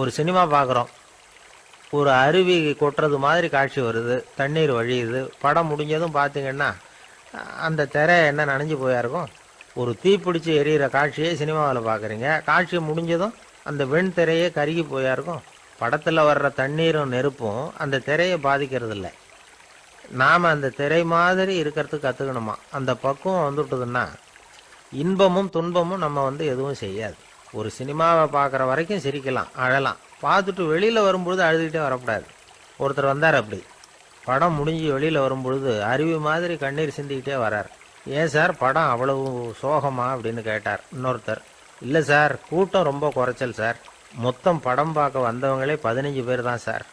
ஒரு சினிமா பார்க்குறோம். ஒரு அருவி கொட்டுறது மாதிரி காட்சி வருது, தண்ணீர் வழியுது. படம் முடிஞ்சதும் பார்த்தீங்கன்னா அந்த திரை என்ன நனைஞ்சு போயா இருக்கும். ஒரு தீப்பிடிச்சு எரியிற காட்சியே சினிமாவில் பார்க்குறீங்க. காட்சி முடிஞ்சதும் அந்த வெண் திரையே கருகி போயா இருக்கும். படத்தில் வர்ற தண்ணீரும் நெருப்பும் அந்த திரையை பாதிக்கிறது இல்லை. நாம் அந்த திரை மாதிரி இருக்கிறதுக்கு கற்றுக்கணுமா. அந்த பக்குவம் வந்துவிட்டதுன்னா இன்பமும் துன்பமும் நம்ம எதுவும் செய்யாது. ஒரு சினிமாவை பார்க்குற வரைக்கும் சிரிக்கலாம், அழலாம். பார்த்துட்டு வெளியில் வரும்பொழுது அழுதுகிட்டே வரக்கூடாது. ஒருத்தர் வந்தார் அப்படி. படம் முடிஞ்சு வெளியில் வரும்பொழுது அருவி மாதிரி கண்ணீர் சிந்திக்கிட்டே வரார். ஏன் சார் படம் அவ்வளவு சோகமா அப்படின்னு கேட்டார். இன்னொருத்தர், இல்லை சார் கூட்டம் ரொம்ப குறைச்சல் சார், மொத்தம் படம் பார்க்க வந்தவங்களே 15 பேர் தான் சார்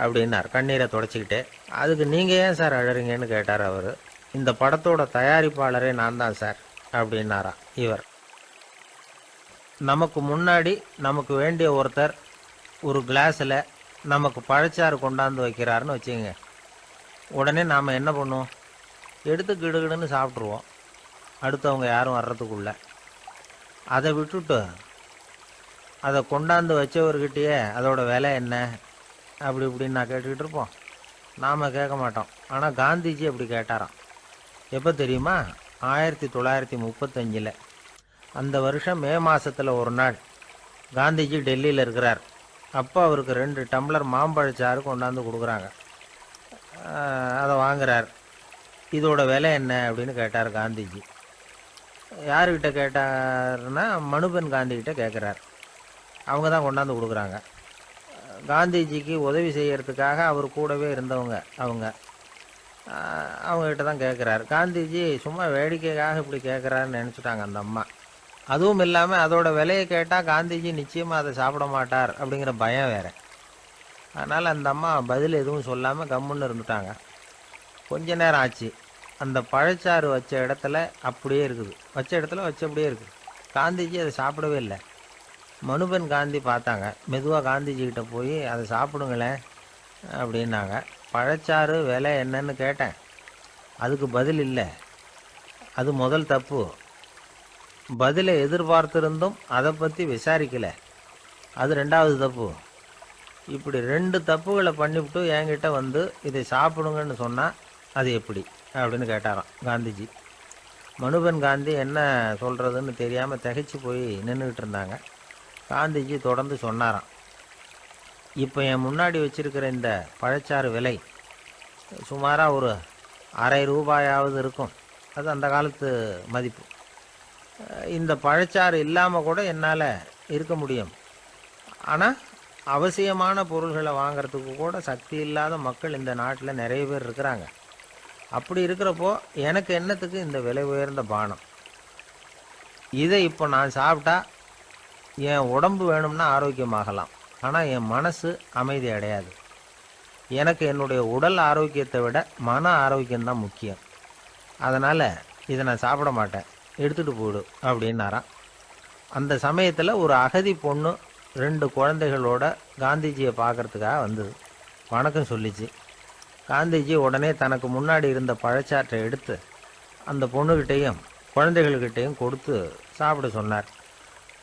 அப்படின்னார் கண்ணீரை தொடச்சிக்கிட்டே. அதுக்கு நீங்கள் ஏன் சார் அழறீங்கன்னு கேட்டார் அவர். இந்த படத்தோட தயாரிப்பாளரே நான் தான் சார் அப்படின்னாரா இவர். நமக்கு முன்னாடி நமக்கு வேண்டிய ஒருத்தர் ஒரு கிளாஸில் நமக்கு பழச்சாறு கொண்டாந்து வைக்கிறாருன்னு வச்சுக்கோங்க. உடனே நாம் என்ன பண்ணுவோம்? எடுத்து கிடுகிடுன்னு சாப்பிட்ருவோம், அடுத்தவங்க யாரும் வர்றதுக்குள்ள. அதை விட்டுட்டு அதை கொண்டாந்து வச்சவர்கிட்டயே அதோட விலை என்ன அப்படி இப்படின்னு நான் கேட்டுக்கிட்டு இருப்போம். நாம் கேட்க மாட்டோம். ஆனால் காந்திஜி அப்படி கேட்டாராம். எப்போ தெரியுமா? 1935. அந்த வருஷம் மே மாதத்தில் ஒரு நாள் காந்திஜி டெல்லியில் இருக்கிறார். அப்போ அவருக்கு 2 டம்ளர் மாம்பழச்சாறு கொண்டாந்து கொடுக்குறாங்க. அதை வாங்குறார். இதோட விலை என்ன அப்படின்னு கேட்டார் காந்திஜி. யாருக்கிட்ட கேட்டார்னா மனுபென் காந்திகிட்ட கேட்குறார். அவங்க தான் கொண்டாந்து கொடுக்குறாங்க. காந்திஜிக்கு உதவி செய்யறதுக்காக அவர் கூடவே இருந்தவங்க அவங்ககிட்ட தான் கேட்குறாரு. காந்திஜி சும்மா வேடிக்கைக்காக இப்படி கேட்குறாருன்னு நினச்சிட்டாங்க அந்த அம்மா. அதுவும் இல்லாமல் அதோட விலையை கேட்டால் காந்திஜி நிச்சயமாக அதை சாப்பிட மாட்டார் அப்படிங்கிற பயம் வேறு. அதனால் அந்த அம்மா பதில் எதுவும் சொல்லாமல் கம்முன்னு இருந்துட்டாங்க. கொஞ்ச நேரம் ஆச்சு. அந்த பழச்சாறு வச்ச இடத்துல அப்படியே இருக்குது. வச்ச இடத்துல வச்சபடியே இருக்குது. காந்திஜி அதை சாப்பிடவே இல்லை. மனுபென் காந்தி பார்த்தாங்க. மெதுவாக காந்திஜிக்கிட்ட போய் அதை சாப்பிடுங்களேன் அப்படின்னாங்க. பழச்சாறு விலை என்னன்னு கேட்டேன். அதுக்கு பதில் இல்லை. அது முதல் தப்பு. பதிலை எதிர்பார்த்திருந்தும் அதை பற்றி விசாரிக்கலை. அது 2வது தப்பு. இப்படி 2 தப்புகளை பண்ணிவிட்டு என்கிட்ட இதை சாப்பிடுங்கன்னு சொன்னால் அது எப்படி அப்படின்னு கேட்டாராம் காந்திஜி. மனுபென் காந்தி என்ன சொல்கிறதுன்னு தெரியாமல் திகைச்சு போய் நின்றுக்கிட்டு இருந்தாங்க. காந்திஜி தொடர்ந்து சொன்னாராம். இப்போ என் முன்னாடி வச்சிருக்கிற இந்த பழச்சாறு விலை சுமாராக ஒரு ₹1/2 இருக்கும். அது அந்த காலத்து மதிப்பு. இந்த பழச்சாறு இல்லாமல் கூட என்னால் இருக்க முடியும். ஆனால் அவசியமான பொருள்களை வாங்கிறதுக்கு கூட சக்தி இல்லாத மக்கள் இந்த நாட்டில் நிறைய பேர் இருக்கிறாங்க. அப்படி இருக்கிறப்போ எனக்கு என்னத்துக்கு இந்த விலை உயர்ந்த பானம்? இதை இப்போ நான் சாப்பிட்டா என் உடம்பு வேணும்னா ஆரோக்கியமாகலாம், ஆனால் என் மனசு அமைதி அடையாது. எனக்கு என்னுடைய உடல் ஆரோக்கியத்தை விட மன ஆரோக்கியம்தான் முக்கியம். அதனால் இதை நான் சாப்பிட மாட்டேன், எடுத்துகிட்டு போயிடு அப்படின்னாராம். அந்த சமயத்தில் ஒரு அகதி பொண்ணு 2 குழந்தைகளோட காந்திஜியை பார்க்குறதுக்காக வந்தது. வணக்கம் சொல்லிச்சு. காந்திஜி உடனே தனக்கு முன்னாடி இருந்த பழச்சாற்றை எடுத்து அந்த பொண்ணுக்கிட்டேயும் குழந்தைகள்கிட்டையும் கொடுத்து சாப்பிட சொன்னார்.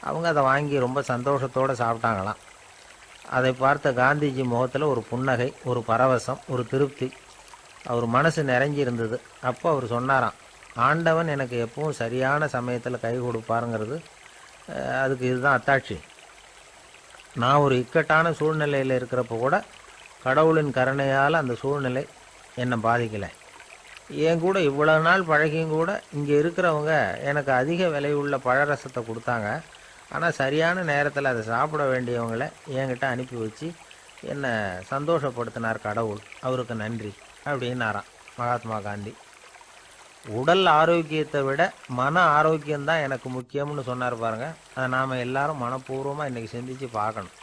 அவங்க அதை வாங்கி ரொம்ப சந்தோஷத்தோடு சாப்பிட்டாங்களாம். அதை பார்த்த காந்திஜி முகத்தில் ஒரு புன்னகை, ஒரு பரவசம், ஒரு திருப்தி. அவர் மனசு நிறைஞ்சி இருந்தது. அப்போ அவர் சொன்னாராம், ஆண்டவன் எனக்கு எப்பவும் சரியான சமயத்தில் கை கொடுப்பாருங்கிறது அதுக்கு இதுதான் அத்தாட்சி. நான் ஒரு இக்கட்டான சூழ்நிலையில் இருக்கிறப்ப கூட கடவுளின் கருணையால் அந்த சூழ்நிலை என்னை பாதிக்கலை. என் கூட இவ்வளோ நாள் பழகியும் கூட இங்கே இருக்கிறவங்க எனக்கு அதிக விலையுள்ள பழரசத்தை கொடுத்தாங்க. ஆனால் சரியான நேரத்தில் அதை சாப்பிட வேண்டியவங்களை என்கிட்ட அனுப்பி வச்சு என்னை சந்தோஷப்படுத்தினார் கடவுள், அவருக்கு நன்றி அப்படின்னாராம் மகாத்மா காந்தி. உடல் ஆரோக்கியத்தை விட மன ஆரோக்கியம்தான் எனக்கு முக்கியம்னு சொன்னார் பாருங்க. அதை நாம் எல்லாரும் மனப்பூர்வமாக இன்றைக்கி சிந்திச்சு பார்க்கணும்.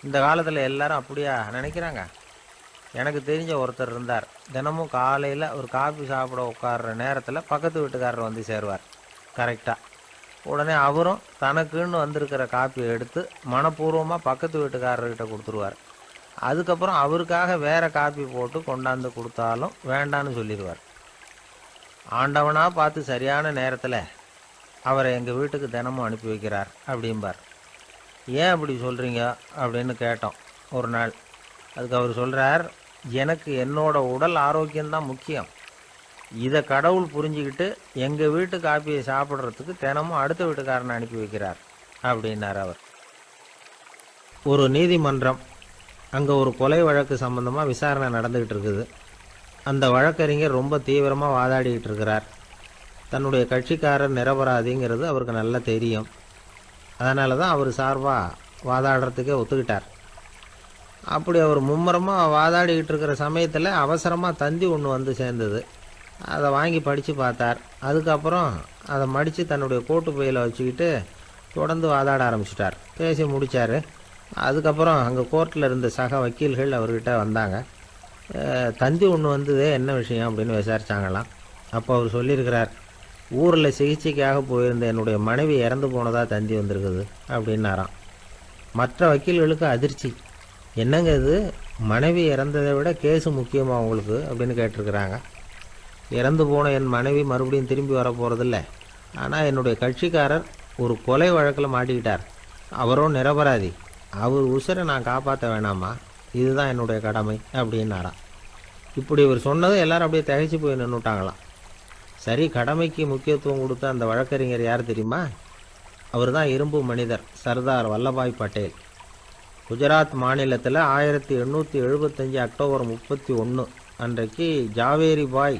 இந்த காலத்தில் எல்லாரும் அப்படியா நினைக்கிறாங்க? எனக்கு தெரிஞ்ச ஒருத்தர் இருந்தார். தினமும் காலையில் ஒரு காஃபி சாப்பிட உட்கார்ற நேரத்தில் பக்கத்து வீட்டுக்காரர் வந்து சேருவார் கரெக்டாக. உடனே அவரும் தனக்குன்னு வந்திருக்கிற காப்பியை எடுத்து மனப்பூர்வமாக பக்கத்து வீட்டுக்காரர்கிட்ட கொடுத்துருவார். அதுக்கப்புறம் அவருக்காக வேறு காப்பி போட்டு கொண்டாந்து கொடுத்தாலும் வேண்டான்னு சொல்லிடுவார். ஆண்டவனாக பார்த்து சரியான நேரத்தில் அவரை எங்கள் வீட்டுக்கு தினமும் அனுப்பி வைக்கிறார் அப்படிம்பார். ஏன் அப்படி சொல்கிறீங்க அப்படின்னு கேட்டோம் ஒரு நாள். அதுக்கு அவர் சொல்கிறார், எனக்கு என்னோட உடல் ஆரோக்கியம்தான் முக்கியம். இதை கடவுள் புரிஞ்சுக்கிட்டு எங்கள் வீட்டு காப்பியை சாப்பிட்றதுக்கு தினமும் அடுத்த வீட்டுக்காரனை அனுப்பி வைக்கிறார் அப்படின்னார் அவர். ஒரு நீதிமன்றம், அங்கே ஒரு கொலை வழக்கு சம்பந்தமாக விசாரணை நடந்துக்கிட்டு இருக்குது. அந்த வழக்கறிஞர் ரொம்ப தீவிரமாக வாதாடிக்கிட்டு இருக்கிறார். தன்னுடைய கட்சிக்காரர் நிரபராதிங்கிறது அவருக்கு நல்லா தெரியும். அதனால தான் அவர் சார்பாக வாதாடுறதுக்கே ஒத்துக்கிட்டார். அப்படி அவர் மும்முரமாக வாதாடிக்கிட்டு இருக்கிற சமயத்தில் அவசரமாக தந்தி ஒன்று வந்து சேர்ந்தது. அதை வாங்கி படித்து பார்த்தார். அதுக்கப்புறம் அதை மடித்து தன்னுடைய கோட்டு பையில் வச்சுக்கிட்டு தொடர்ந்து வாதாட ஆரம்பிச்சிட்டார். பேசி முடித்தார். அதுக்கப்புறம் அங்கே கோர்ட்டில் இருந்த சக வக்கீல்கள் அவர்கிட்ட வந்தாங்க. தந்தி ஒன்று வந்ததே, என்ன விஷயம் அப்படின்னு விசாரித்தாங்களாம். அப்போ அவர் சொல்லியிருக்கிறார், ஊரில் சிகிச்சைக்காக போயிருந்த என்னுடைய மனைவி இறந்து போனதாக தந்தி வந்திருக்குது அப்படின்னாராம். மற்ற வக்கீல்களுக்கு அதிர்ச்சி. என்னங்க இது, மனைவி இறந்ததை விட கேஸு முக்கியமாக உங்களுக்கு அப்படின்னு கேட்டிருக்கிறாங்க. இறந்து போன என் மனைவி மறுபடியும் திரும்பி வர போகிறதில்ல. ஆனால் என்னுடைய கட்சிக்காரர் ஒரு கொலை வழக்கில் மாட்டிக்கிட்டார். அவரும் நிரபராதி. அவர் உசுரை நான் காப்பாற்ற வேணாமா? இதுதான் என்னுடைய கடமை அப்படின்னாராம். இப்படி இவர் சொன்னதும் எல்லாரும் அப்படியே திகைச்சு போய் நின்றுட்டாங்களாம். சரி, கடமைக்கு முக்கியத்துவம் கொடுத்த அந்த வழக்கறிஞர் யார் தெரியுமா? அவர் தான் இரும்பு மனிதர் சர்தார் வல்லபாய் பட்டேல். குஜராத் மாநிலத்தில் 1875 அக்டோபர் 31 அன்றைக்கு ஜாவேரி பாய்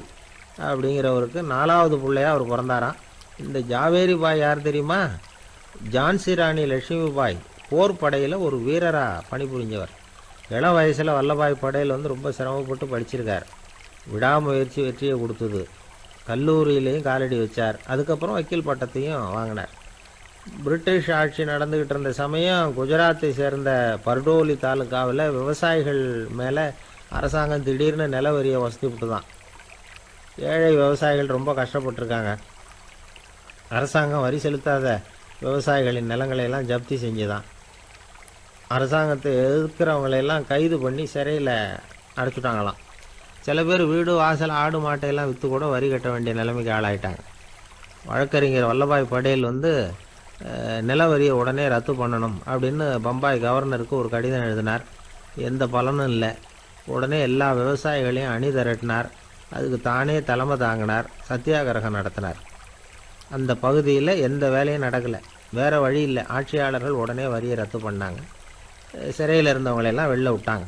அப்படிங்கிறவருக்கு 4வது பிள்ளையாக அவர் பிறந்தாராம். இந்த ஜாவேரி பாய் யார் தெரியுமா? ஜான்சி ராணி லட்சுமி பாய் போர் படையில் ஒரு வீரராக பணிபுரிஞ்சவர். இளம் வயசில் வல்லபாய் படேல் ரொம்ப சிரமப்பட்டு படிச்சிருக்கார். விடாமுயற்சி வெற்றியை கொடுத்தது. கல்லூரியிலையும் காலடி வச்சார். அதுக்கப்புறம் வக்கீல் பட்டத்தையும் வாங்கினார். பிரிட்டிஷ் ஆட்சி நடந்துக்கிட்டு இருந்த சமயம் குஜராத்தை சேர்ந்த பர்டோலி தாலுக்காவில் விவசாயிகள் மேலே அரசாங்கம் திடீர்னு நில வரியை வசதி விட்டு தான். ஏழை விவசாயிகள் ரொம்ப கஷ்டப்பட்டுருக்காங்க. அரசாங்கம் வரி செலுத்தாத விவசாயிகளின் நிலங்களையெல்லாம் ஜப்தி செஞ்சுதான். அரசாங்கத்தை எதிர்க்கிறவங்களையெல்லாம் கைது பண்ணி சிறையில் அடைச்சிட்டாங்களாம். சில பேர் வீடு வாசல் ஆடு மாட்டையெல்லாம் விற்று கூட வரி கட்ட வேண்டிய நிலைமைக்கு ஆளாயிட்டாங்க. வழக்கறிஞர் வல்லபாய் படேல் நில வரியை உடனே ரத்து பண்ணணும் அப்படின்னு பம்பாய் கவர்னருக்கு ஒரு கடிதம் எழுதினார். எந்த பலனும் இல்லை. உடனே எல்லா விவசாயிகளையும் அணி திரட்டினார். அதுக்கு தானே தலைமை தாங்கினார். சத்தியாகிரகம் நடத்தினார். அந்த பகுதியில் எந்த வேலையும் நடக்கலை. வேறு வழி இல்லை. ஆட்சியாளர்கள் உடனே வரியை ரத்து பண்ணாங்க. சிறையில் இருந்தவங்களெல்லாம் வெளில விட்டாங்க.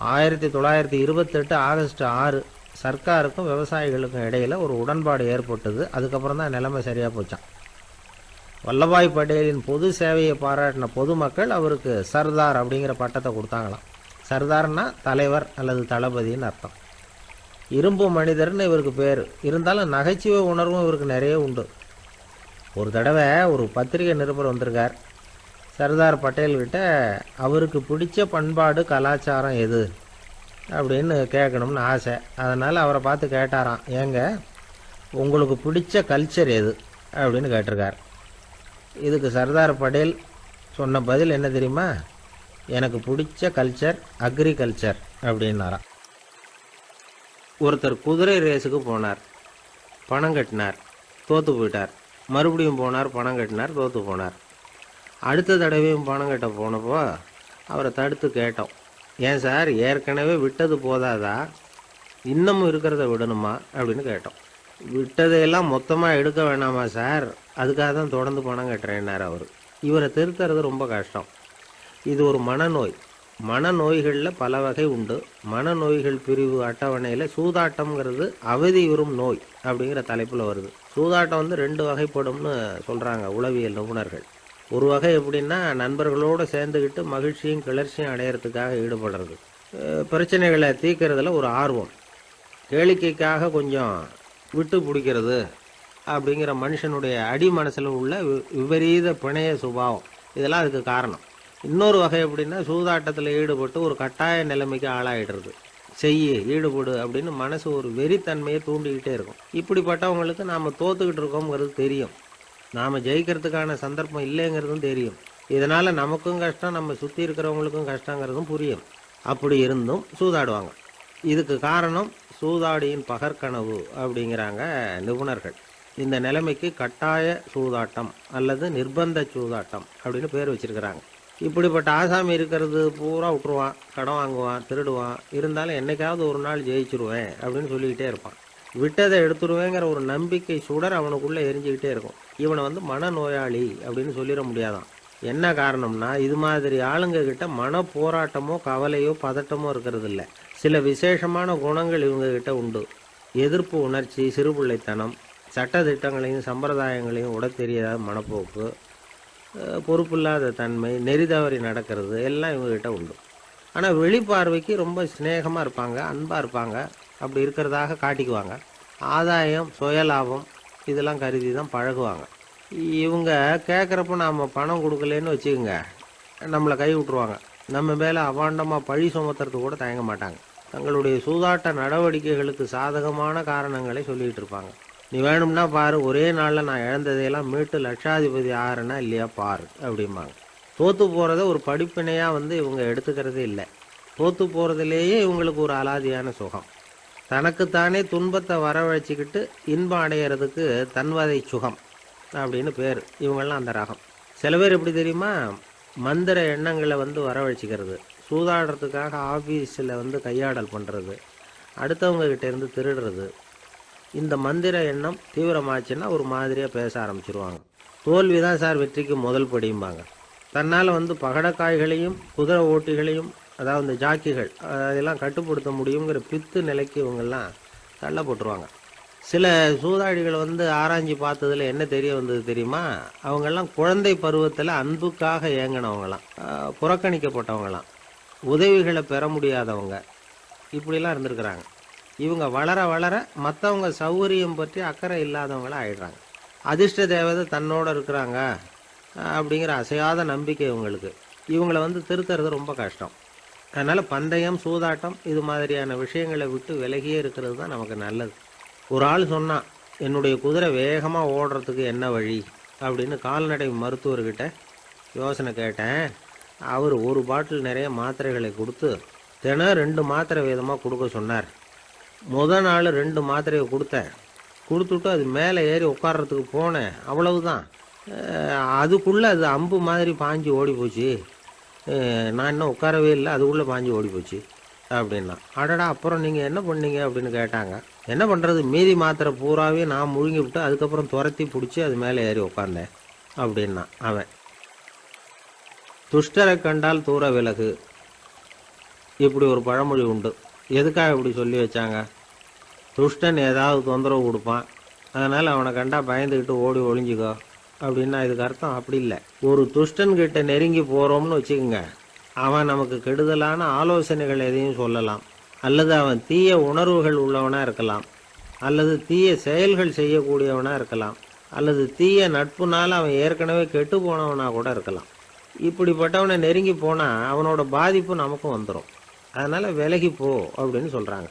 1928 ஆகஸ்ட் 6 சர்க்காருக்கும் விவசாயிகளுக்கும் இடையில் ஒரு உடன்பாடு ஏற்பட்டது. அதுக்கப்புறம் தான் நிலைமை சரியாக போச்சான். வல்லபாய் பட்டேலின் பொது சேவையை பாராட்டின பொதுமக்கள் அவருக்கு சர்தார் அப்படிங்கிற பட்டத்தை கொடுத்தாங்களாம். சர்தார்னா தலைவர் அல்லது தளபதின்னு அர்த்தம். இரும்பு மனிதர்னு இவருக்கு பேர். இருந்தாலும் நகைச்சுவை உணர்வும் இவருக்கு நிறைய உண்டு. ஒரு தடவை ஒரு பத்திரிகை நிருபர் வந்திருக்கார். சர்தார் பட்டேல்கிட்ட அவருக்கு பிடிச்ச பண்பாடு கலாச்சாரம் எது அப்படின்னு கேட்கணும்னு ஆசை. அதனால் அவரை பார்த்து கேட்டாராம், ஏங்க உங்களுக்கு பிடிச்ச கல்ச்சர் எது அப்படின்னு கேட்டிருக்கார். இதுக்கு சர்தார் பட்டேல் சொன்ன பதில் என்ன தெரியுமா? எனக்கு பிடிச்ச கல்ச்சர் அக்ரிகல்ச்சர் அப்படின்னாராம். ஒருத்தர் குதிரை ரேஸுக்கு போனார். பணம் கட்டினார், தோற்று போயிட்டார். மறுபடியும் போனார், பணம் கட்டினார், தோற்று போனார். அடுத்த தடவையும் பணம் கட்ட போனப்போ அவரை தடுத்து கேட்டோம், ஏன் சார் ஏற்கனவே விட்டது போதாதா, இன்னமும் இருக்கிறத விடணுமா அப்படின்னு கேட்டோம். விட்டதையெல்லாம் மொத்தமாக எடுக்க வேணாமா சார், அதுக்காக தான் தொடர்ந்து பணம் கட்டுறேன்னார் அவர். இவரை திருத்துறது ரொம்ப கஷ்டம். இது ஒரு மனநோய். மனநோய்களில் பல வகை உண்டு. மனநோய்கள் பிரிவு அட்டவணையில் சூதாட்டம்ங்கிறது அவதி வரும் நோய் அப்படிங்கிற தலைப்பில் வருது. சூதாட்டம் 2 வகைப்படும்னு சொல்கிறாங்க உளவியல் நிபுணர்கள். ஒரு வகை எப்படின்னா, நண்பர்களோடு சேர்ந்துக்கிட்டு மகிழ்ச்சியும் கிளர்ச்சியும் அடையிறதுக்காக ஈடுபடுறது. பிரச்சனைகளை தீர்க்கறதுல ஒரு ஆர்வம். கேளிக்கைக்காக கொஞ்சம் விட்டு பிடிக்கிறது அப்படிங்கிற மனுஷனுடைய அடி மனசில் உள்ள விபரீத பிணைய சுபாவம், இதெல்லாம் அதுக்கு காரணம். இன்னொரு வகை எப்படின்னா, சூதாட்டத்தில் ஈடுபட்டு ஒரு கட்டாய நிலைமைக்கு ஆளாயிடுறது. ஈடுபடு அப்படின்னு மனசு ஒரு வெறித்தன்மையை தூண்டிக்கிட்டே இருக்கும். இப்படிப்பட்டவங்களுக்கு நாம் தோத்துக்கிட்டு இருக்கோங்கிறது தெரியும். நாம் ஜெயிக்கிறதுக்கான சந்தர்ப்பம் இல்லைங்கிறதும் தெரியும். இதனால் நமக்கும் கஷ்டம், நம்ம சுற்றி இருக்கிறவங்களுக்கும் கஷ்டங்கிறதும் புரியும். அப்படி இருந்தும் சூதாடுவாங்க. இதுக்கு காரணம் சூதாடியின் பகற்கனவு அப்படிங்கிறாங்க நிபுணர்கள். இந்த நிலைமைக்கு கட்டாய சூதாட்டம் அல்லது நிர்பந்த சூதாட்டம் அப்படின்னு பேர் வச்சிருக்கிறாங்க. இப்படிப்பட்ட ஆசாமி இருக்கிறது பூரா விட்டுருவான், கடன் வாங்குவான், திருடுவான், இருந்தாலும் என்னைக்காவது ஒரு நாள் ஜெயிச்சிருவேன் அப்படின்னு சொல்லிக்கிட்டே இருப்பான். விட்டதை எடுத்துருவேங்கிற ஒரு நம்பிக்கை சுடர் அவனுக்குள்ளே எரிஞ்சுக்கிட்டே இருக்கும். இவனை மனநோயாளி அப்படின்னு சொல்லிட முடியாதான். என்ன காரணம்னா, இது மாதிரி ஆளுங்க கிட்ட மன போராட்டமோ கவலையோ பதட்டமோ இருக்கிறது இல்லை. சில விசேஷமான குணங்கள் இவங்க கிட்ட உண்டு. எதிர்ப்பு உணர்ச்சி, சிறுபிள்ளைத்தனம், சட்ட திட்டங்களையும் சம்பிரதாயங்களையும் உட தெரியாத மனப்போக்கு, பொறுப்பில்லாத தன்மை, நெறி தவறி நடக்கிறது எல்லாம் இவங்ககிட்ட உண்டு. ஆனால் வெளிப்பார்வைக்கு ரொம்ப சிநேகமாக இருப்பாங்க, அன்பாக இருப்பாங்க, அப்படி இருக்கிறதாக காட்டிக்குவாங்க. ஆதாயம், சுயலாபம் இதெல்லாம் கருதி தான் பழகுவாங்க. இவங்க கேட்குறப்ப நாம் பணம் கொடுக்கலன்னு வச்சுக்கோங்க, நம்மளை கை விட்டுருவாங்க. நம்ம மேலே அவாண்டமாக பழி சுமத்துறது கூட தயங்க மாட்டாங்க. தங்களுடைய சூதாட்ட நடவடிக்கைகளுக்கு சாதகமான காரணங்களை சொல்லிகிட்டு இருப்பாங்க. நீ வேணும்னா பாரு, ஒரே நாளில் நான் இழந்ததையெல்லாம் மீட்டு லட்சாதிபதி ஆறேன்னா இல்லையா பாரு அப்படிம்பாங்க. தோற்று போகிறத ஒரு படிப்பினையாக இவங்க எடுத்துக்கிறதே இல்லை. தோற்று போகிறதுலேயே இவங்களுக்கு ஒரு அலாதியான சுகம். தனக்குத்தானே துன்பத்தை வரவழைச்சிக்கிட்டு இன்பம் அடையிறதுக்கு தன்வதை சுகம் அப்படின்னு பேர். இவங்கெல்லாம் அந்த ரகம். சில பேர் எப்படி தெரியுமா, மந்திர எண்ணங்களை வரவழைச்சிக்கிறது, சூதாடுறதுக்காக ஆஃபீஸில் கையாடல் பண்ணுறது, அடுத்தவங்க கிட்டேருந்து திருடுறது. இந்த மந்திர எண்ணம் தீவிரமாச்சுன்னா ஒரு மாதிரியாக பேச ஆரம்பிச்சிருவாங்க. தோல்வி தான் சார் வெற்றிக்கு முதல் படியும்பாங்க. தன்னால் பகடக்காய்களையும் குதிரை ஓட்டிகளையும், அதாவது இந்த ஜாக்கிகள், அதெல்லாம் கட்டுப்படுத்த முடியுங்கிற பித்து நிலைக்கு இவங்கெல்லாம் தள்ளப்பட்டுருவாங்க. சில சூதாடிகளை ஆராய்ச்சி பார்த்ததில் என்ன தெரிய வந்தது தெரியுமா, அவங்கெல்லாம் குழந்தை பருவத்தில் அன்புக்காக ஏங்கினவங்களாம், புறக்கணிக்கப்பட்டவங்களாம், உதவிகளை பெற முடியாதவங்க, இப்படிலாம் இருந்திருக்கிறாங்க. இவங்க வளர வளர மற்றவங்க சௌகரியம் பற்றி அக்கறை இல்லாதவங்களாக ஆயிடுறாங்க. அதிர்ஷ்ட தேவதை தன்னோடு இருக்கிறாங்க அப்படிங்கிற அசையாத நம்பிக்கை இவங்களுக்கு. இவங்களை திருத்துறது ரொம்ப கஷ்டம். அதனால் பந்தயம், சூதாட்டம் இது மாதிரியான விஷயங்களை விட்டு விலகியே இருக்கிறது தான் நமக்கு நல்லது. ஒரு ஆள் சொன்னான், என்னுடைய குதிரை வேகமாக ஓடுறதுக்கு என்ன வழி அப்படின்னு கால்நடை மருத்துவர்கிட்ட யோசனை கேட்டேன். அவர் ஒரு பாட்டில் நிறைய மாத்திரைகளை கொடுத்து தினம் 2 மாத்திரை விதமாக கொடுக்க சொன்னார். நாள் 2 மாத்திரையை கொடுத்துட்டு அது மேலே ஏறி உட்கார்றதுக்கு போனேன். அவ்வளவுதான். அதுக்குள்ளே அது அம்பு மாதிரி பாஞ்சு ஓடி போச்சு. நான் இன்னும் உட்காரவே இல்லை, அதுக்குள்ளே பாஞ்சு ஓடி போச்சு அப்படின்னா. அடடா, அப்புறம் நீங்கள் என்ன பண்ணீங்க அப்படின்னு கேட்டாங்க. என்ன பண்ணுறது, மீதி மாத்திரை பூராவே நான் முழுங்கி விட்டு அதுக்கப்புறம் துரத்தி பிடிச்சி அது மேலே ஏறி உட்காந்தேன் அப்படின்னா அவன். துஷ்டரை கண்டால் தூர விலகு, இப்படி ஒரு பழமொழி உண்டு. எதுக்காக இப்படி சொல்லி வச்சாங்க? துஷ்டன் ஏதாவது தொந்தரவு கொடுப்பான், அதனால் அவனை கண்டா பயந்துக்கிட்டு ஓடி ஒளிஞ்சிக்கோ அப்படின்னா இதுக்கு அர்த்தம் அப்படி இல்லை. ஒரு துஷ்டன்கிட்ட நெருங்கி போகிறோம்னு வச்சுக்கோங்க, அவன் நமக்கு கெடுதலான ஆலோசனைகள் எதையும் சொல்லலாம், அல்லது அவன் தீய உணர்வுகள் உள்ளவனாக இருக்கலாம், அல்லது தீய செயல்கள் செய்யக்கூடியவனாக இருக்கலாம், அல்லது தீய நட்புனால் அவன் ஏற்கனவே கெட்டு போனவனாக கூட இருக்கலாம். இப்படிப்பட்டவனை நெருங்கி போனால் அவனோட பாதிப்பு நமக்கும் வந்துடும். அதனால் விலகி போ அப்படின்னு சொல்கிறாங்க.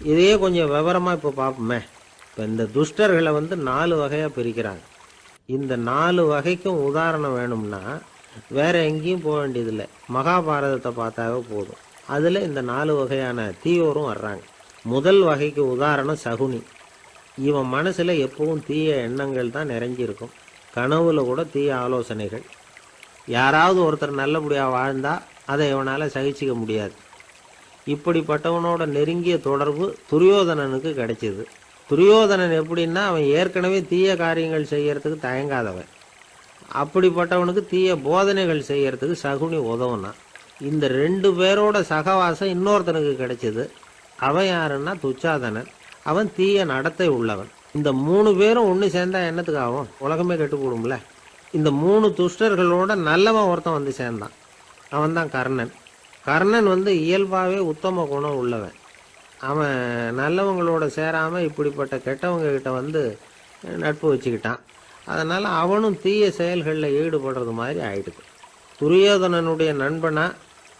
இதையே கொஞ்சம் விவரமாக இப்போ பார்ப்போமே. இப்போ இந்த துஷ்டர்களை 4 வகையாக பிரிக்கிறாங்க. இந்த 4 வகைக்கும் உதாரணம் வேணும்னா வேறு எங்கேயும் போக வேண்டியதில்லை, மகாபாரதத்தை பார்த்தாவே போதும். அதில் இந்த 4 வகையான தீயோரும் வர்றாங்க. முதல் வகைக்கு உதாரணம் சகுனி. இவன் மனசில் எப்பவும் தீய எண்ணங்கள் தான் நிறைஞ்சிருக்கும். கனவுல கூட தீய ஆலோசனைகள். யாராவது ஒருத்தர் நல்லபடியாக வாழ்ந்தால் அதை இவனால் சகிச்சிக்க முடியாது. இப்படிப்பட்டவனோட நெருங்கிய தொடர்பு துரியோதனனுக்கு கிடைச்சிது. துரியோதனன் எப்படின்னா, அவன் ஏற்கனவே தீய காரியங்கள் செய்யறதுக்கு தயங்காதவன். அப்படிப்பட்டவனுக்கு தீய போதனைகள் செய்யறதுக்கு சகுனி உதவுனான். இந்த 2 பேரோட சகவாசம் இன்னொருத்தனுக்கு கிடைச்சிது. அவன் யாருன்னா துச்சாதனன். அவன் தீய நடத்தை உள்ளவன். இந்த 3 பேரும் ஒன்று சேர்ந்தா என்னத்துக்கு ஆகும்? உலகமே கெட்டு போடும்ல. இந்த 3 துஷ்டர்களோட நல்லவன் ஒருத்தன் சேர்ந்தான். அவன் தான் கர்ணன். கர்ணன் இயல்பாகவே உத்தம குணம் உள்ளவன். அவன் நல்லவங்களோட சேராமல் இப்படிப்பட்ட கெட்டவங்க கிட்ட நட்பு வச்சுக்கிட்டான். அதனால் அவனும் தீய செயல்களில் ஈடுபடுறது மாதிரி ஆயிடுது. துரியோதனனுடைய நண்பனா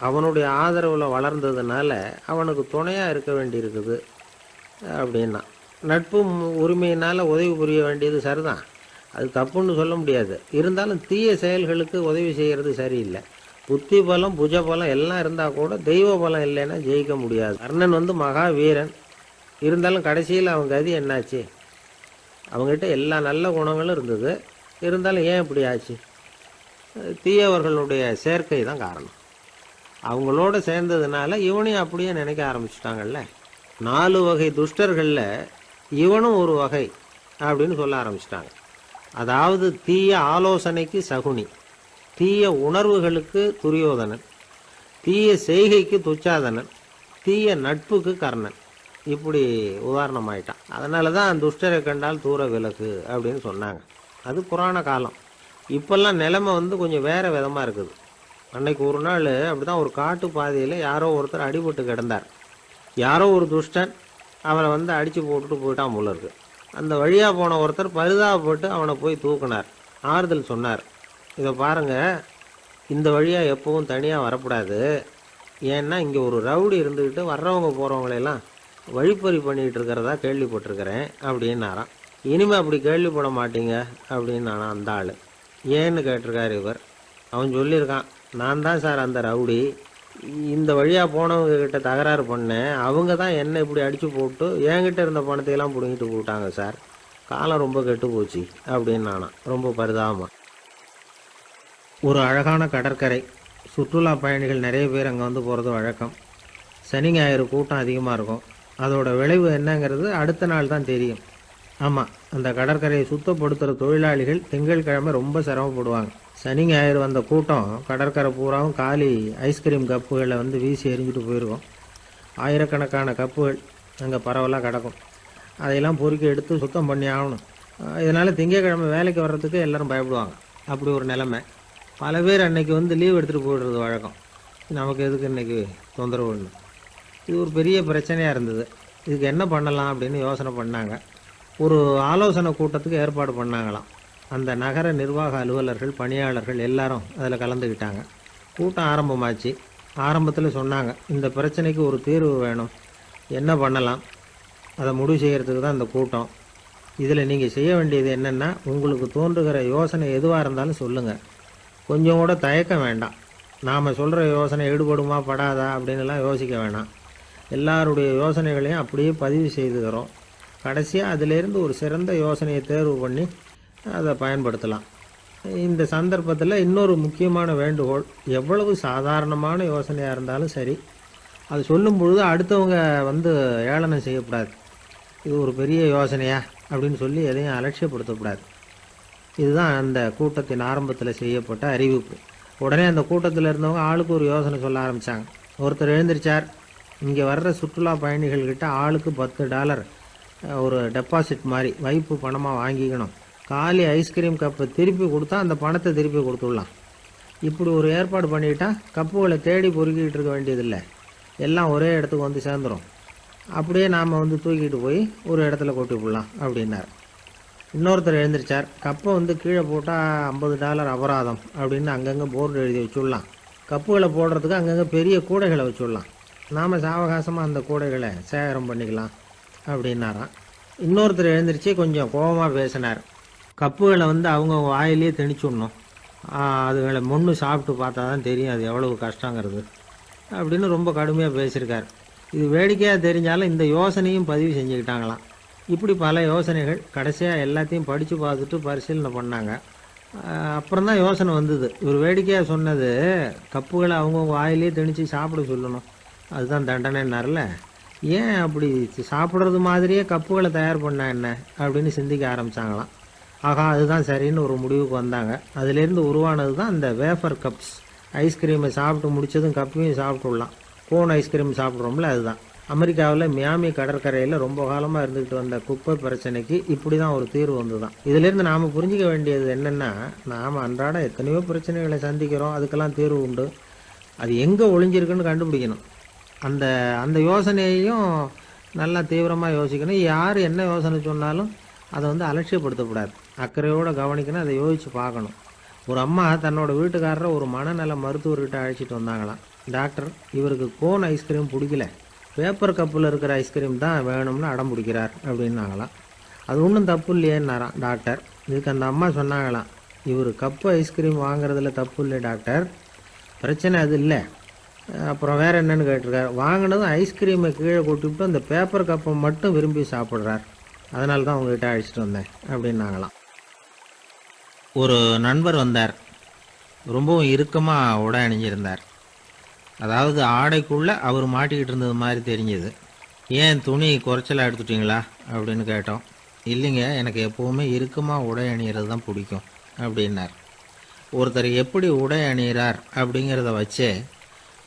அவனுடைய ஆதரவில் வளர்ந்ததுனால அவனுக்கு துணையாக இருக்க வேண்டியிருக்குது அப்படின்னா. நட்பு உரிமையினால் உதவி புரிய வேண்டியது சரிதான், அது தப்புன்னு சொல்ல முடியாது. இருந்தாலும் தீய செயல்களுக்கு உதவி செய்கிறது சரியில்லை. புத்தி பலம், புஜ பலம் எல்லாம் இருந்தால் கூட தெய்வ பலம் இல்லைன்னா ஜெயிக்க முடியாது. கர்ணன் மகா வீரன். இருந்தாலும் கடைசியில் அவன் கதி என்னாச்சு? அவங்ககிட்ட எல்லா நல்ல குணங்களும் இருந்தது. இருந்தாலும் ஏன் இப்படி ஆச்சு? தீயவர்களுடைய சேர்க்கை தான் காரணம். அவங்களோட சேர்ந்ததுனால இவனையும் அப்படியே நினைக்க ஆரம்பிச்சிட்டாங்கல்ல. 4 வகை துஷ்டர்களில் இவனும் ஒரு வகை அப்படின்னு சொல்ல ஆரம்பிச்சிட்டாங்க. அதாவது தீய ஆலோசனைக்கு சகுனி, தீய உணர்வுகளுக்கு துரியோதனன், தீய செய்கைக்கு துச்சாதனன், தீய நட்புக்கு கர்ணன். இப்படி உதாரணமாயிட்டான். அதனால தான் துஷ்டரை கண்டால் தூர விலகு அப்படின்னு சொன்னாங்க. அது புராண காலம். இப்பெல்லாம் நிலைமை கொஞ்சம் வேற விதமாக இருக்குது. அன்னைக்கு ஒரு நாள் அப்படிதான் ஒரு காட்டு பாதையில் யாரோ ஒருத்தர் அடிபட்டு கிடந்தார். யாரோ ஒரு துஷ்டன் அவரை அடித்து போட்டுட்டு போயிட்டான் போல இருக்கு. அந்த வழியாக போன ஒருத்தர் பரிதாபப்பட்டு அவனை போய் தூக்கினார், ஆறுதல் சொன்னார். இதை பாருங்க, இந்த வழியாக எப்பவும் தனியாக வரக்கூடாது. ஏன்னா இங்கே ஒரு ரவுடி இருந்துக்கிட்டு வர்றவங்க போகிறவங்களெல்லாம் வழிப்பறி பண்ணிகிட்டு இருக்கிறதா கேள்விப்பட்டிருக்கிறேன் அப்படின்னாராம். இனிமேல் அப்படி கேள்விப்பட மாட்டீங்க அப்படின்னு நானா அந்த ஆள். ஏன்னு கேட்டிருக்காரு இவர். அவன் சொல்லியிருக்கான், நான் தான் சார் அந்த ரவுடி. இந்த வழியாக போனவங்க கிட்ட தகராறு பண்ணேன். அவங்க தான் என்னை இப்படி அடித்து போட்டு என்கிட்ட இருந்த பணத்தையெல்லாம் பிடுங்கிட்டு போட்டாங்க சார். காலம் ரொம்ப கெட்டு போச்சு அப்படின்னு நானா ரொம்ப பரிதாபமாக. ஒரு அழகான கடற்கரை. சுற்றுலா பயணிகள் நிறைய பேர் அங்கே போகிறது வழக்கம். சனி ஞாயிறு கூட்டம் அதிகமாக இருக்கும். அதோட விளைவு என்னங்கிறது அடுத்த நாள் தான் தெரியும். ஆமாம், அந்த கடற்கரையை சுத்தப்படுத்துகிற தொழிலாளிகள் திங்கட்கிழமை ரொம்ப சிரமப்படுவாங்க. சனி ஞாயிறு வந்த கூட்டம் கடற்கரை பூராவும் காலி ஐஸ்கிரீம் கப்புகளை வீசி எறிஞ்சிட்டு போயிருக்கோம். ஆயிரக்கணக்கான கப்புகள் அங்கே பரவலாக கிடக்கும். அதையெல்லாம் பொறுக்கி எடுத்து சுத்தம் பண்ணி ஆகணும். இதனால் திங்கட்கிழமை வேலைக்கு வர்றதுக்கு எல்லோரும் பயப்படுவாங்க. அப்படி ஒரு நிலைமை. பல பேர் அன்னைக்கு லீவ் எடுத்துகிட்டு போய்டுறது வழக்கம். நமக்கு எதுக்கு இன்றைக்கி தொந்தரவுன்னு. இது ஒரு பெரிய பிரச்சனையாக இருந்தது. இதுக்கு என்ன பண்ணலாம் அப்படின்னு யோசனை பண்ணாங்க. ஒரு ஆலோசனை கூட்டத்துக்கு ஏற்பாடு பண்ணாங்களாம். அந்த நகர நிர்வாக அலுவலர்கள், பணியாளர்கள் எல்லாரும் அதில் கலந்துக்கிட்டாங்க. கூட்டம் ஆரம்பமாச்சு. ஆரம்பத்தில் சொன்னாங்க, இந்த பிரச்சனைக்கு ஒரு தீர்வு வேணும், என்ன பண்ணலாம், அதை முடிவு செய்கிறதுக்கு தான் இந்த கூட்டம். இதில் நீங்கள் செய்ய வேண்டியது என்னென்னா, உங்களுக்கு தோன்றுகிற யோசனை எதுவாக இருந்தாலும் சொல்லுங்கள். கொஞ்சம் கூட தயக்கம் வேண்டாம். நாம் சொல்கிற யோசனை ஈடுபடுமா படாதா அப்படின்லாம் யோசிக்க வேணாம். எல்லாருடைய யோசனைகளையும் அப்படியே பதிவு செய்துக்கிறோம். கடைசியாக அதிலேருந்து ஒரு சிறந்த யோசனையை தேர்வு பண்ணி அதை பயன்படுத்தலாம். இந்த சந்தர்ப்பத்தில் இன்னொரு முக்கியமான வேண்டுகோள், எவ்வளவு சாதாரணமான யோசனையாக இருந்தாலும் சரி, அது சொல்லும் பொழுது அடுத்தவங்க ஏளனம் செய்யக்கூடாது. இது ஒரு பெரிய யோசனையா அப்படின்னு சொல்லி எதையும் அலட்சியப்படுத்தக்கூடாது. இதுதான் அந்த கூட்டத்தின் ஆரம்பத்தில் செய்யப்பட்ட அறிவிப்பு. உடனே அந்த கூட்டத்தில் இருந்தவங்க ஆளுக்கு ஒரு யோசனை சொல்ல ஆரம்பித்தாங்க. ஒருத்தர் எழுந்திரிச்சார், இங்கே வர்ற சுற்றுலா பயணிகள்கிட்ட ஆளுக்கு $10 ஒரு டெபாசிட் மாதிரி வைப்பு பணமாக வாங்கிக்கணும். காலி ஐஸ்கிரீம் கப்பை திருப்பி கொடுத்தா அந்த பணத்தை திருப்பி கொடுத்துடலாம். இப்படி ஒரு ஏற்பாடு பண்ணிக்கிட்டா கப்புகளை தேடி பொறுக்கிட்டு இருக்க வேண்டியதில்லை. எல்லாம் ஒரே இடத்துக்கு சேர்ந்துடும். அப்படியே நாம் தூக்கிட்டு போய் ஒரு இடத்துல கொட்டி போடலாம் அப்படின்னார். இன்னொருத்தர் எழுந்திரிச்சார், கப்பை கீழே போட்டால் $50 அபராதம் அப்படின்னு அங்கங்கே போர்டு எழுதி வச்சுடலாம். கப்புகளை போடுறதுக்கு அங்கங்கே பெரிய கூடைகளை வச்சுடலாம். நாம் சாவகாசமாக அந்த கூடைகளை சேகரம் பண்ணிக்கலாம் அப்படின்னாராம். இன்னொருத்தர் எழுந்திரிச்சு கொஞ்சம் கோபமாக பேசினார். கப்புகளை அவங்க வாயிலே திணிச்சுடணும், அதுகளை முன்னு சாப்பிட்டு பார்த்தா தான் தெரியும் அது எவ்வளவு கஷ்டங்கிறது அப்படின்னு ரொம்ப கடுமையாக பேசியிருக்கார். இது வேடிக்கையாக தெரிஞ்சாலும் இந்த யோசனையும் பதிவு செஞ்சுக்கிட்டாங்களாம். இப்படி பல யோசனைகள். கடைசியாக எல்லாத்தையும் படித்து பார்த்துட்டு பரிசீலனை பண்ணாங்க. அப்புறம் தான் யோசனை வந்தது. இவர் வேடிக்கையாக சொன்னது, கப்புகளை அவங்கவுங்க வாயிலே திணிச்சு சாப்பிட சொல்லணும், அதுதான் தண்டனைன்னார்ல. ஏன் அப்படி சாப்பிட்றது மாதிரியே கப்புகளை தயார் பண்ண என்ன அப்படின்னு சிந்திக்க ஆரம்பித்தாங்களாம். ஆகா, அதுதான் சரின்னு ஒரு முடிவுக்கு வந்தாங்க. அதிலேருந்து உருவானது தான் இந்த வேஃபர் கப்ஸ். ஐஸ்கிரீமை சாப்பிட்டு முடித்ததும் கப்பையும் சாப்பிட்டுடலாம். கோன் ஐஸ்கிரீம் சாப்பிட்றோம்ல, அதுதான். அமெரிக்காவில் மியாமி கடற்கரையில் ரொம்ப காலமாக இருந்துக்கிட்டு வந்த குப்பை பிரச்சனைக்கு இப்படி தான் ஒரு தீர்வு வந்து தான். இதிலேருந்து நாம் புரிஞ்சிக்க வேண்டியது என்னென்னா, நாம் அன்றாட எத்தனையோ பிரச்சனைகளை சந்திக்கிறோம், அதுக்கெல்லாம் தீர்வு உண்டு. அது எங்கே ஒளிஞ்சிருக்குன்னு கண்டுபிடிக்கணும். அந்த அந்த யோசனையையும் நல்லா தீவிரமாக யோசிக்கணும். யார் என்ன யோசனை சொன்னாலும் அதை அலட்சியப்படுத்தக்கூடாது. அக்கறையோடு கவனிக்கணும், அதை யோசித்து பார்க்கணும். ஒரு அம்மா தன்னோட வீட்டுக்காரரை ஒரு மனநல மருத்துவர்கிட்ட அழைச்சிட்டு வந்தாங்களாம். டாக்டர், இவருக்கு கோன் ஐஸ்கிரீம் பிடிக்கல, பேப்பர் கப்பில் இருக்கிற ஐஸ்கிரீம் தான் வேணும்னு அடம் பிடிக்கிறார் அப்படின்னாங்களாம். அது ஒன்றும் தப்பு இல்லையேன்னாராம் டாக்டர். இதுக்கு அந்த அம்மா சொன்னாங்களாம், இவர் கப்பு ஐஸ்கிரீம் வாங்குறதுல தப்பு இல்லை டாக்டர், பிரச்சனை அது இல்லை. அப்புறம் வேறு என்னென்னு கேட்டிருக்காரு. வாங்கினதும் ஐஸ்கிரீமை கீழே கொட்டிவிட்டு அந்த பேப்பர் கப்பை மட்டும் விரும்பி சாப்பிட்றார், அதனால தான் உங்ககிட்ட அழைச்சிட்டு வந்தேன் அப்படின்னாங்களாம். ஒரு நண்பர் வந்தார். ரொம்பவும் இறுக்கமாக உடை அணிஞ்சிருந்தார். அதாவது ஆடைக்குள்ளே அவர் மாட்டிக்கிட்டு இருந்தது மாதிரி தெரிஞ்சது. ஏன் துணி குறைச்சலாக எடுத்துட்டிங்களா அப்படின்னு கேட்டோம். இல்லைங்க, எனக்கு எப்போவுமே இறுக்கமாக உடை அணிகிறது தான் பிடிக்கும் அப்படின்னார். ஒருத்தர் எப்படி உடை அணிகிறார் அப்படிங்கிறத வச்சே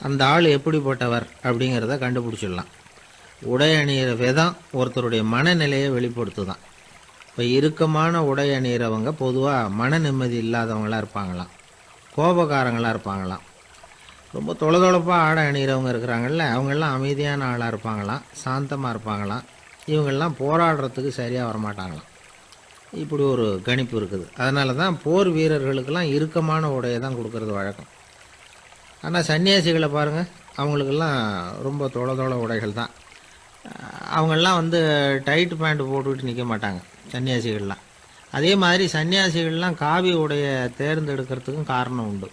அந்த ஆள் எப்படிப்பட்டவர் அப்படிங்கிறத கண்டுபிடிச்சிடலாம். உடை அணிகிற விதம் ஒருத்தருடைய மனநிலையை வெளிப்படுத்துதான். இப்போ இறுக்கமான உடை அணிகிறவங்க பொதுவாக மன நிம்மதி இல்லாதவங்களாக இருப்பாங்களாம், கோபக்காரங்களாக இருப்பாங்களாம். ரொம்ப தொலைதொலைப்பாக ஆடை அணிகிறவங்க இருக்கிறாங்கல்ல, அவங்கெல்லாம் அமைதியான ஆளாக இருப்பாங்களாம், சாந்தமாக இருப்பாங்களாம். இவங்கெல்லாம் போராடுறதுக்கு சரியாக வரமாட்டாங்களாம். இப்படி ஒரு கணிப்பு இருக்குது. அதனால தான் போர் வீரர்களுக்கெல்லாம் இறுக்கமான உடையை தான் கொடுக்கறது வழக்கம். ஆனால் சன்னியாசிகளை பாருங்கள், அவங்களுக்கெல்லாம் ரொம்ப தொலை உடைகள் தான். அவங்கெல்லாம் டைட் பேண்ட் போட்டுக்கிட்டு நிற்க மாட்டாங்க சன்னியாசிகள்லாம். அதே மாதிரி சன்னியாசிகள்லாம் காவி உடையை தேர்ந்தெடுக்கிறதுக்கும் காரணம் உண்டு.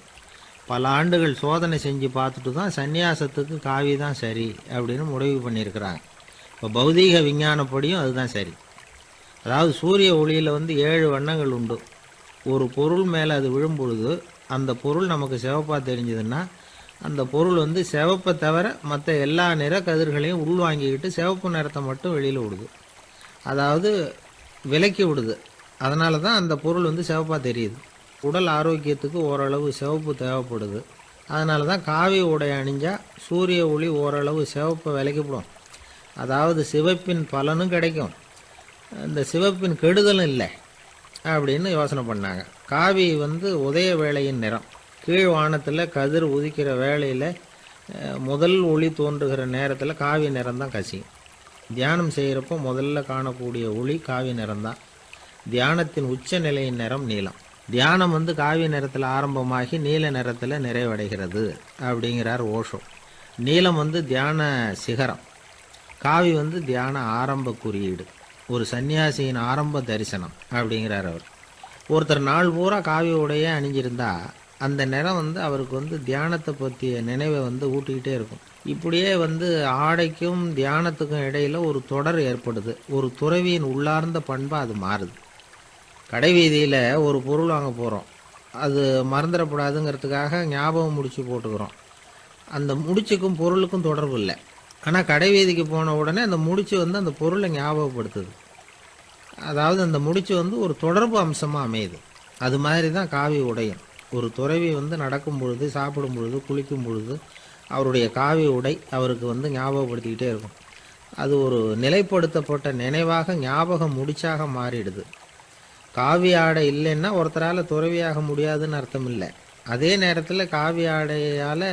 பல ஆண்டுகள் சோதனை செஞ்சு பார்த்துட்டு தான் சன்னியாசத்துக்கு காவி தான் சரி அப்படின்னு முடிவு பண்ணியிருக்கிறாங்க. இப்போ பௌதீக விஞ்ஞானப்படியும் அதுதான் சரி. அதாவது சூரிய ஒளியில் 7 வண்ணங்கள் உண்டு. ஒரு பொருள் மேலே அது விழும்பொழுது அந்த பொருள் நமக்கு சிவப்பாக தெரிஞ்சதுன்னா அந்த பொருள் சிவப்பை தவிர மற்ற எல்லா நிற கதிர்களையும் உள்வாங்கிக்கிட்டு சிவப்பு நிறத்தை மட்டும் வெளியில் விடுது. அதாவது விலக்கி விடுது. அதனால தான் அந்த பொருள் சிவப்பாக தெரியுது. உடல் ஆரோக்கியத்துக்கு ஓரளவு சிவப்பு தேவைப்படுது. அதனால தான் காவி உடை அணிஞ்சால் சூரிய ஒளி ஓரளவு சிவப்பை விலக்கிவிடும். அதாவது சிவப்பின் பலனும் கிடைக்கும், இந்த சிவப்பின் கெடுதலும் இல்லை அப்படின்னு யோசனை பண்ணாங்க. காவி உதய வேளையின் நிறம். கீழ் வானத்தில் கதிர் உதிக்கிற வேளையில் முதல் ஒளி தோன்றுகிற நேரத்தில் காவி நிறம் தான் கசியும். தியானம் செய்கிறப்போ முதல்ல காணக்கூடிய ஒளி காவி நிறம்தான். தியானத்தின் உச்ச நிலையின் நிறம் நீலம். தியானம் காவி நிறத்தில் ஆரம்பமாகி நீல நிறத்தில் நிறைவடைகிறது அப்படிங்கிறார் ஓஷோ. நீலம் தியான சிகரம், காவி தியான ஆரம்ப குறியீடு, ஒரு சன்னியாசியின் ஆரம்ப தரிசனம் அப்படிங்கிறார் அவர். ஒருத்தர் நாள் பூரா காவி உடையே அணிஞ்சிருந்தா அந்த நிறம் அவருக்கு தியானத்தை பற்றிய நினைவை ஊட்டிக்கிட்டே இருக்கும். இப்படியே ஆடைக்கும் தியானத்துக்கும் இடையில் ஒரு தொடர் ஏற்படுது. ஒரு துறவியின் உள்ளார்ந்த பண்பாக அது மாறுது. கடை வீதியில் ஒரு பொருள் வாங்க போகிறோம், அது மறந்துடக்கூடாதுங்கிறதுக்காக ஞாபகம் முடிச்சு போட்டுக்கிறோம். அந்த முடிச்சுக்கும் பொருளுக்கும் தொடர்பு இல்லை. ஆனால் கடை வீதிக்கு போன உடனே அந்த முடிச்சு அந்த பொருளை ஞாபகப்படுத்துது. அதாவது அந்த முடிச்சு ஒரு தொடர்பு அம்சமாக அமையுது. அது மாதிரி தான் காவி உடையும். ஒரு துறவி நடக்கும் பொழுது, சாப்பிடும் பொழுது, குளிக்கும் பொழுது அவருடைய காவி உடை அவருக்கு ஞாபகப்படுத்திக்கிட்டே இருக்கும். அது ஒரு நிலைப்படுத்தப்பட்ட நினைவாக ஞாபகம் முடிச்சாக மாறிடுது. காவி ஆடை இல்லைன்னா ஒருத்தரால் துறவியாக முடியாதுன்னு அர்த்தம் இல்லை. அதே நேரத்தில் காவி ஆடையால்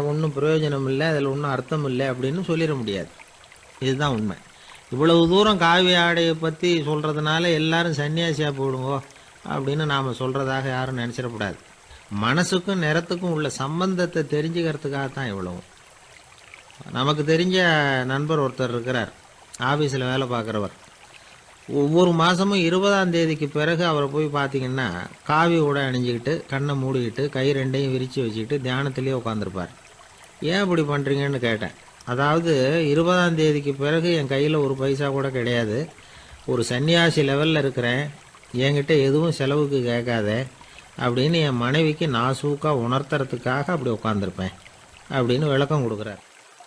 ஒன்றும் பிரயோஜனம் இல்லை, அதில் ஒன்றும் அர்த்தம் இல்லை அப்படின்னு சொல்லிட முடியாது. இதுதான் உண்மை. இவ்வளவு தூரம் காவி ஆடையை பற்றி சொல்கிறதுனால எல்லாரும் சன்னியாசியாக போடுங்கோ அப்படின்னு நாம் சொல்கிறதாக யாரும் நினச்சிடக்கூடாது. மனசுக்கும் நிறத்துக்கும் உள்ள சம்பந்தத்தை தெரிஞ்சுக்கிறதுக்காக தான் இவ்வளவு. நமக்கு தெரிஞ்ச நண்பர் ஒருத்தர் இருக்கிறார், ஆஃபீஸில் வேலை பார்க்குறவர். ஒவ்வொரு மாதமும் 20ஆம் தேதிக்கு பிறகு அவரை போய் பார்த்தீங்கன்னா காவி உடை அணிஞ்சிக்கிட்டு, கண்ணை மூடிக்கிட்டு, கை ரெண்டையும் விரித்து வச்சுக்கிட்டு தியானத்திலேயே உட்காந்துருப்பார். ஏன் இப்படி பண்ணுறீங்கன்னு கேட்டேன். அதாவது 20ஆம் தேதிக்கு பிறகு என் கையில் ஒரு பைசா கூட கிடையாது, ஒரு சன்னியாசி லெவலில் இருக்கிறேன், என்கிட்ட எதுவும் செலவுக்கு கேட்காத அப்படின்னு என் மனைவிக்கு நாசூக்காக உணர்த்துறதுக்காக அப்படி உட்காந்துருப்பேன் அப்படின்னு விளக்கம் கொடுக்குறார்.